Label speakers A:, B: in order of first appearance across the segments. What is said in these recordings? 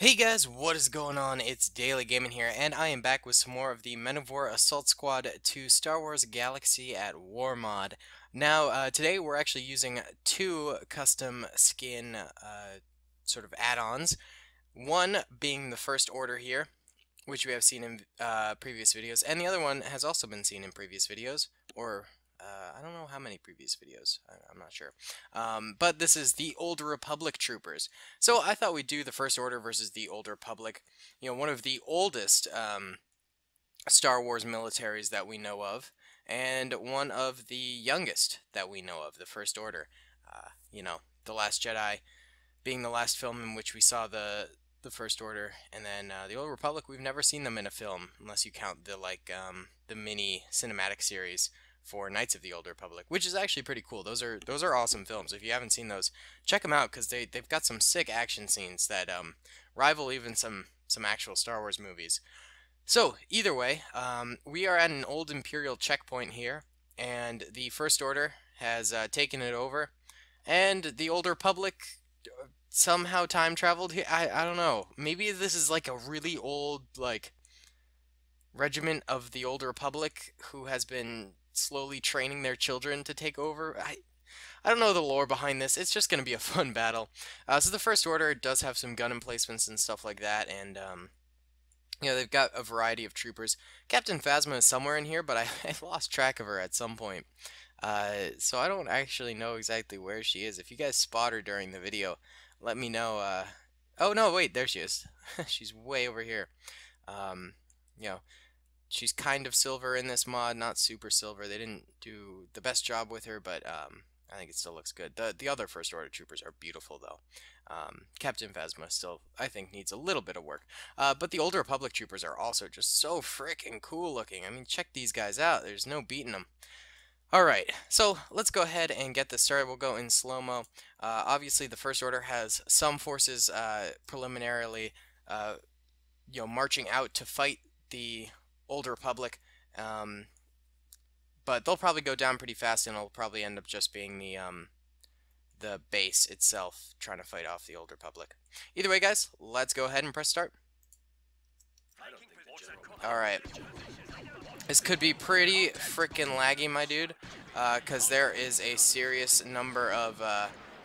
A: Hey guys, what is going on? It's DaleyGaming here, and I am back with some more of the Men of War Assault Squad to Star Wars Galaxy at War mod. Now, today we're actually using two custom skin sort of add-ons. One being the First Order here, which we have seen in previous videos, and the other one has also been seen in previous videos, or I don't know how many previous videos, I'm not sure. But this is the Old Republic troopers. So I thought we'd do the First Order versus the Old Republic, one of the oldest Star Wars militaries that we know of, and one of the youngest that we know of, the First Order. The Last Jedi being the last film in which we saw the First Order, and then the Old Republic. We've never seen them in a film, unless you count the mini cinematic series for Knights of the Old Republic, which is actually pretty cool. Those are awesome films. If you haven't seen those, check them out because they've got some sick action scenes that rival even some actual Star Wars movies. So either way, we are at an old Imperial checkpoint here, and the First Order has taken it over, and the Old Republic somehow time traveled here. I don't know. Maybe this is like a really old regiment of the Old Republic who has been slowly training their children to take over. I don't know the lore behind this. It's just going to be a fun battle. So the First Order does have some gun emplacements and stuff like that, and they've got a variety of troopers. Captain Phasma is somewhere in here, but I lost track of her at some point. So I don't actually know exactly where she is. If you guys spot her during the video, let me know. Oh no, wait, there she is. She's way over here. Um, you know, she's kind of silver in this mod, not super silver. They didn't do the best job with her, but I think it still looks good. The other First Order troopers are beautiful, though. Captain Phasma still, I think, needs a little bit of work. But the Old Republic troopers are also just so freaking cool looking. I mean, check these guys out. There's no beating them. Alright, so let's go ahead and get this started. We'll go in slow-mo. Obviously, the First Order has some forces preliminarily, marching out to fight the Old Republic, but they'll probably go down pretty fast, and it'll probably end up just being the base itself trying to fight off the Old Republic. Either way, guys, let's go ahead and press start. Alright. This could be pretty freaking laggy, my dude, because there is a serious number of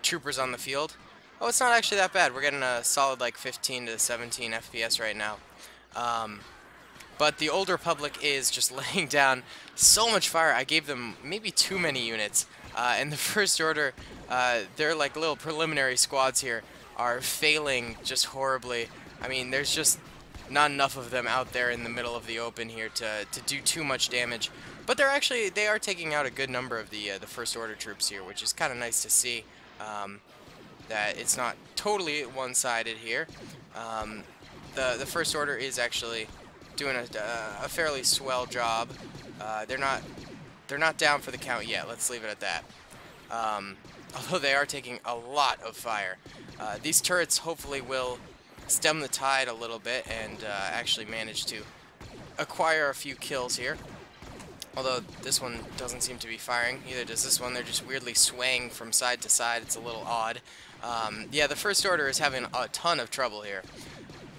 A: troopers on the field. Oh, it's not actually that bad. We're getting a solid like 15 to 17 FPS right now. But the Old Republic is just laying down so much fire. I gave them maybe too many units. And the First Order, their like little preliminary squads here are failing just horribly. I mean, there's just not enough of them out there in the middle of the open here to do too much damage. But they are taking out a good number of the First Order troops here, which is kind of nice to see. That it's not totally one-sided here. The First Order is actually doing a fairly swell job. They're not down for the count yet. Let's leave it at that. Although they are taking a lot of fire. These turrets hopefully will stem the tide a little bit and actually manage to acquire a few kills here. Although this one doesn't seem to be firing. Neither does this one. They're just weirdly swaying from side to side. It's a little odd. Yeah, the First Order is having a ton of trouble here.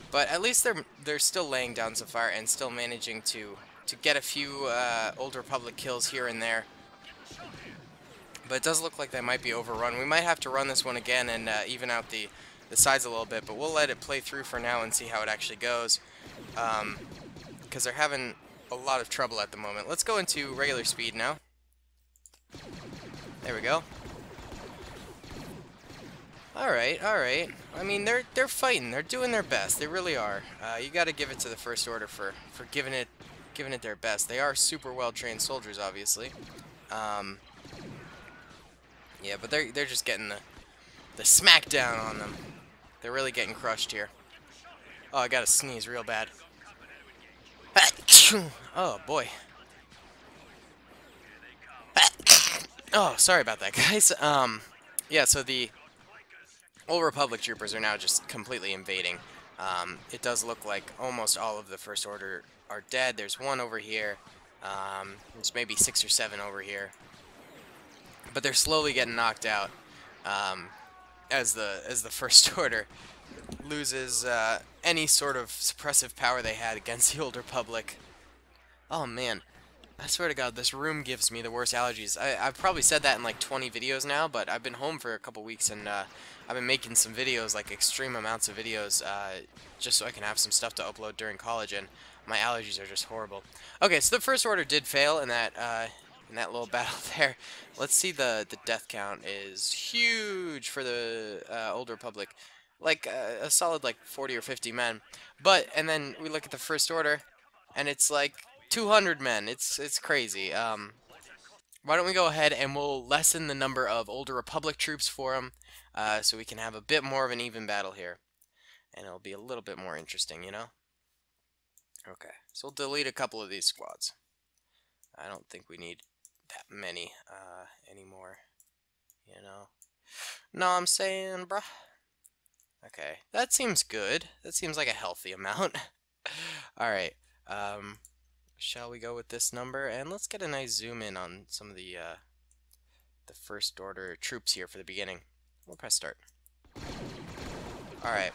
A: But at least they're still laying down some fire and still managing to get a few Old Republic kills here and there. But it does look like they might be overrun. We might have to run this one again and even out the sides a little bit, but we'll let it play through for now and see how it actually goes, because they're having a lot of trouble at the moment. Let's go into regular speed now. There we go. Alright, alright. I mean, they're fighting. They're doing their best. They really are. You gotta give it to the First Order for giving it their best. They are super well-trained soldiers, obviously. Yeah, but they're just getting the smackdown on them. They're really getting crushed here. Oh, I gotta sneeze real bad. Oh, boy. Oh, sorry about that, guys. Yeah, so the Old Republic troopers are now just completely invading. It does look like almost all of the First Order are dead. There's one over here. There's maybe 6 or 7 over here. But they're slowly getting knocked out. As the First Order loses any sort of suppressive power they had against the Old Republic. Oh man, I swear to God, this room gives me the worst allergies. I've probably said that in like 20 videos now, but I've been home for a couple weeks and I've been making some videos, like extreme amounts of videos, just so I can have some stuff to upload during college, and my allergies are just horrible. Okay, so the First Order did fail in that little battle there. Let's see, the death count is huge for the Old Republic, like a solid like 40 or 50 men. But and then we look at the First Order, and it's like 200 men. It's crazy. Why don't we go ahead and we'll lessen the number of Older Republic troops for them, so we can have a bit more of an even battle here, and it'll be a little bit more interesting, you know. Okay, so we'll delete a couple of these squads. I don't think we need that many anymore, you know. No, I'm saying, bruh. Okay, that seems good. That seems like a healthy amount. All right. Shall we go with this number? And let's get a nice zoom in on some of the First Order troops here for the beginning. We'll press start. All right.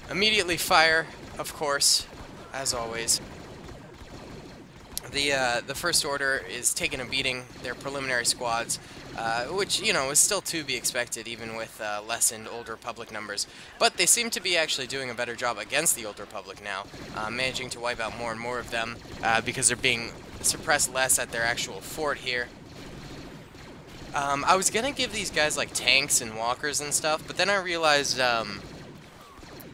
A: Immediately fire, of course, as always. The First Order is taking a beating. Their preliminary squads, which, you know, is still to be expected even with lessened Old Republic numbers. But they seem to be actually doing a better job against the Old Republic now, managing to wipe out more and more of them because they're being suppressed less at their actual fort here. I was gonna give these guys like tanks and walkers and stuff, but then I realized,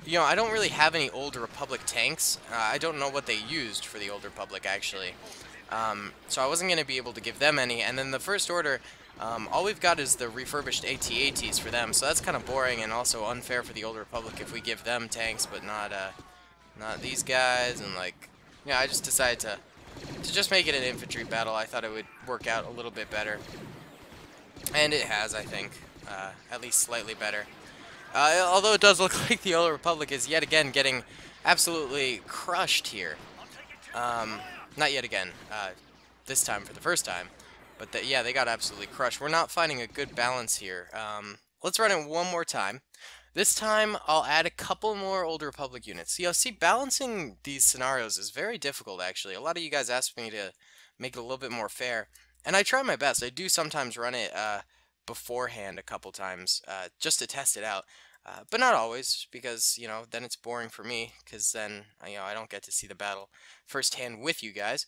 A: you know, I don't really have any Old Republic tanks. I don't know what they used for the Old Republic, actually. So I wasn't going to be able to give them any. And then the First Order, all we've got is the refurbished AT-ATs for them. So that's kind of boring and also unfair for the Old Republic if we give them tanks, but not these guys. And, like, yeah, I just decided to just make it an infantry battle. I thought it would work out a little bit better. And it has, I think, at least slightly better. Although it does look like the Old Republic is yet again getting absolutely crushed here. Not yet again, this time for the first time. But yeah, they got absolutely crushed. We're not finding a good balance here. Let's run it one more time. This time, I'll add a couple more Old Republic units. You know, see, balancing these scenarios is very difficult, actually. A lot of you guys asked me to make it a little bit more fair. And I try my best. I do sometimes run it beforehand a couple times just to test it out. But not always, because, you know, then it's boring for me, because then, you know, I don't get to see the battle firsthand with you guys.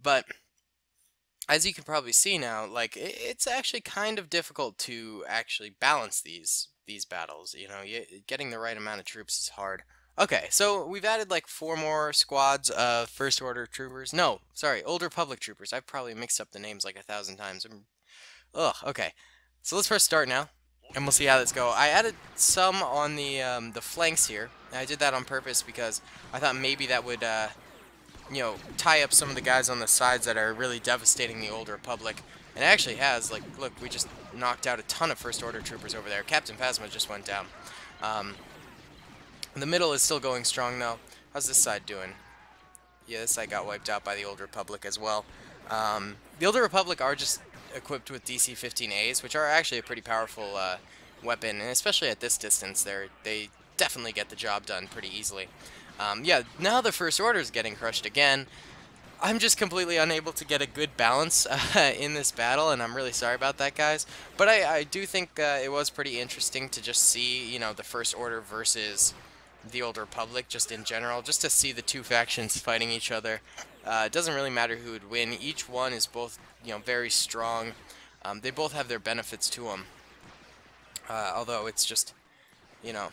A: But as you can probably see now, like, it's actually kind of difficult to actually balance these battles. You know, getting the right amount of troops is hard. Okay, so we've added like 4 more squads of First Order troopers. No, sorry, Old Republic troopers. I've probably mixed up the names like 1,000 times. Ugh, okay. So let's press start now, and we'll see how this goes. I added some on the flanks here, and I did that on purpose because I thought maybe that would, you know, tie up some of the guys on the sides that are really devastating the Old Republic. And it actually has. Like, look, we just knocked out a ton of First Order troopers over there. Captain Phasma just went down. The middle is still going strong, though. How's this side doing? Yeah, this side got wiped out by the Old Republic as well. The Old Republic are just equipped with DC-15As, which are actually a pretty powerful weapon, and especially at this distance, they definitely get the job done pretty easily. Yeah, now the First Order is getting crushed again. I'm just completely unable to get a good balance in this battle, and I'm really sorry about that, guys. But I do think it was pretty interesting to just see, you know, the First Order versus the Old Republic, just in general, just to see the two factions fighting each other. It doesn't really matter who would win. Each one is both, you know, very strong. They both have their benefits to them. Although it's just, you know,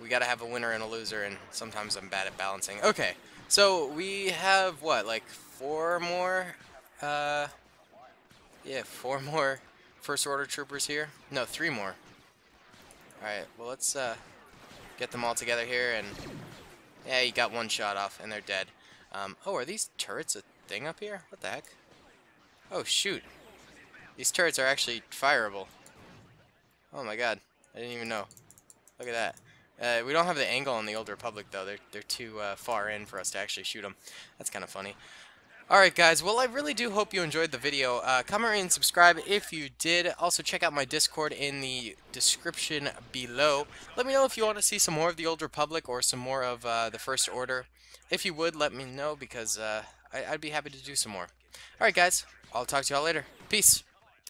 A: we gotta have a winner and a loser, and sometimes I'm bad at balancing. Okay, so we have, what, like 4 more? Yeah, 4 more First Order troopers here. No, 3 more. Alright, well, let's get them all together here, and yeah, you got 1 shot off, and they're dead. Oh, are these turrets a thing up here? What the heck? Oh, shoot. These turrets are actually fireable. Oh my god, I didn't even know. Look at that. We don't have the angle on the Old Republic, though. They're too far in for us to actually shoot them. That's kind of funny. Alright guys, well I really do hope you enjoyed the video. Comment, rate, and subscribe if you did. Also check out my Discord in the description below. Let me know if you want to see some more of the Old Republic or some more of the First Order. If you would, let me know because I'd be happy to do some more. Alright guys, I'll talk to y'all later. Peace.